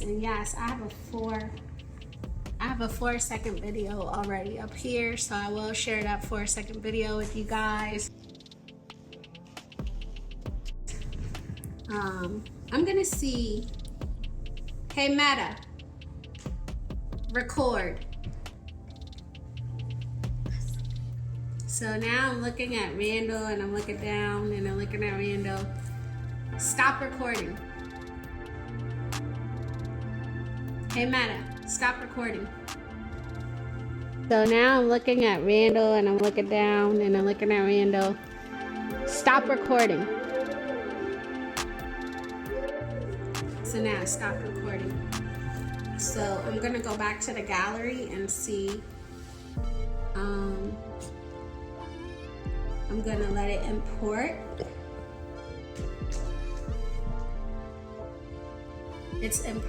and yes, I have a 4-second video already up here, so I will share that 4-second video with you guys. I'm gonna see, hey Meta, record. So now I'm looking at Randall and I'm looking down and I'm looking at Randall. Stop recording. Hey Meta, stop recording. So now I'm looking at Randall and I'm looking down and I'm looking at Randall. Stop recording. So now stop recording. So I'm gonna go back to the gallery and see. I'm gonna let it import. It's important.